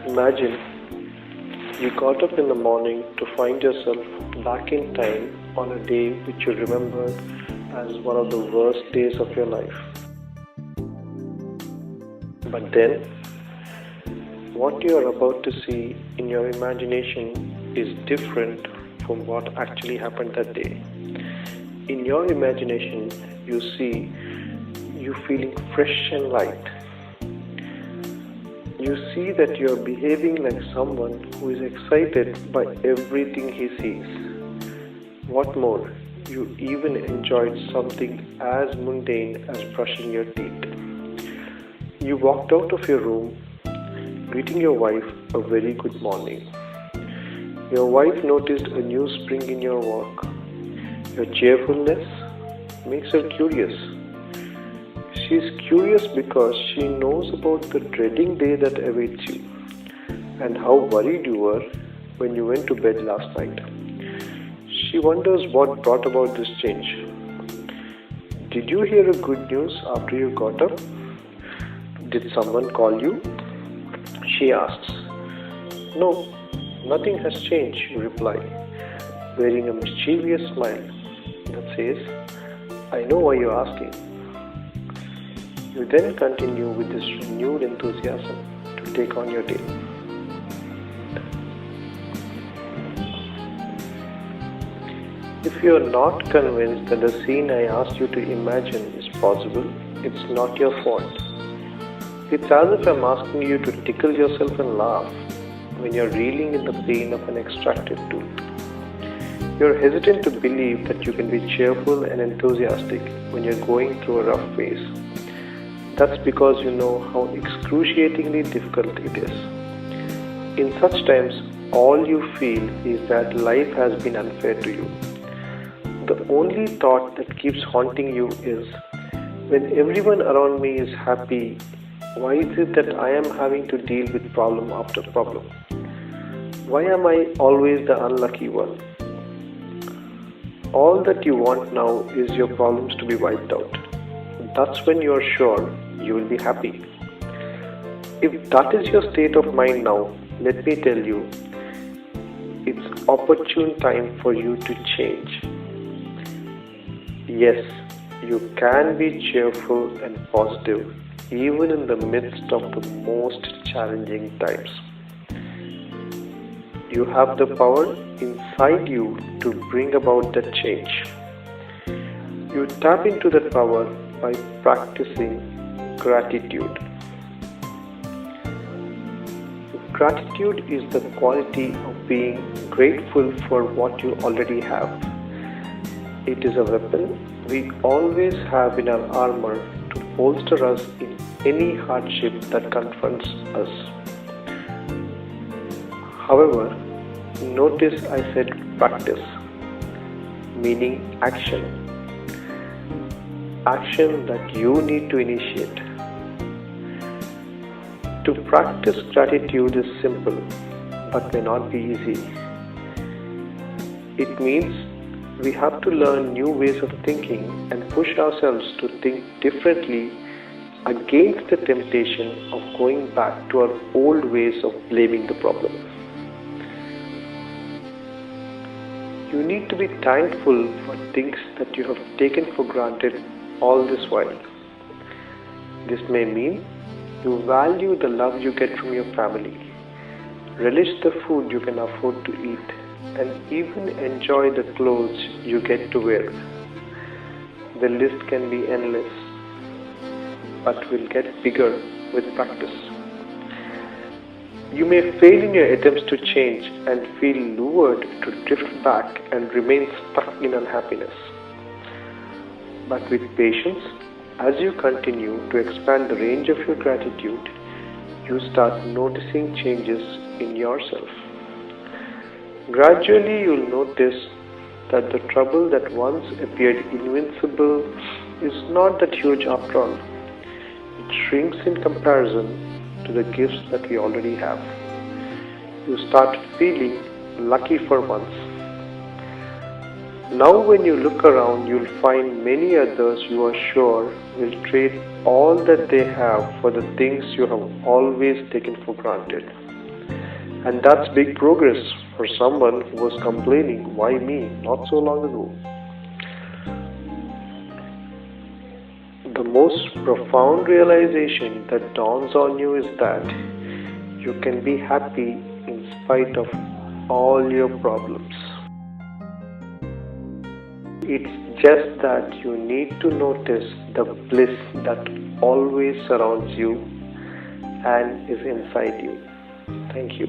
Imagine you got up in the morning to find yourself back in time on a day which you remembered as one of the worst days of your life. But then, what you are about to see in your imagination is different from what actually happened that day. In your imagination, you see you feeling fresh and light. You see that you are behaving like someone who is excited by everything he sees. What more, you even enjoyed something as mundane as brushing your teeth. You walked out of your room, greeting your wife a very good morning. Your wife noticed a new spring in your walk. Your cheerfulness makes her curious. She is curious because she knows about the dreading day that awaits you and how worried you were when you went to bed last night. She wonders what brought about this change. Did you hear a good news after you got up? Did someone call you? She asks. No, nothing has changed, you reply, wearing a mischievous smile that says, I know why you're asking. You then continue with this renewed enthusiasm to take on your day. If you are not convinced that the scene I asked you to imagine is possible, it's not your fault. It's as if I'm asking you to tickle yourself and laugh when you're reeling in the pain of an extracted tooth. You're hesitant to believe that you can be cheerful and enthusiastic when you're going through a rough phase. That's because you know how excruciatingly difficult it is. In such times, all you feel is that life has been unfair to you. The only thought that keeps haunting you is, when everyone around me is happy, why is it that I am having to deal with problem after problem? Why am I always the unlucky one? All that you want now is your problems to be wiped out. That's when you are sure you will be happy. If that is your state of mind now, let me tell you, it's opportune time for you to change. Yes, you can be cheerful and positive even in the midst of the most challenging times. You have the power inside you to bring about that change. You tap into that power by practicing gratitude. Gratitude is the quality of being grateful for what you already have. It is a weapon we always have in our armor to bolster us in any hardship that confronts us. However, notice I said practice, meaning action. Action that you need to initiate. To practice gratitude is simple, but may not be easy. It means we have to learn new ways of thinking and push ourselves to think differently against the temptation of going back to our old ways of blaming the problem. You need to be thankful for things that you have taken for granted all this while. This may mean you value the love you get from your family, relish the food you can afford to eat, and even enjoy the clothes you get to wear. The list can be endless, but will get bigger with practice. You may fail in your attempts to change and feel lured to drift back and remain stuck in unhappiness. But with patience, as you continue to expand the range of your gratitude, you start noticing changes in yourself. Gradually, you'll notice that the trouble that once appeared invincible is not that huge after all. It shrinks in comparison to the gifts that we already have. You start feeling lucky for once. Now when you look around, you'll find many others you are sure will trade all that they have for the things you have always taken for granted. And that's big progress for someone who was complaining, why me, not so long ago. The most profound realization that dawns on you is that you can be happy in spite of all your problems. It's just that you need to notice the bliss that always surrounds you and is inside you. Thank you.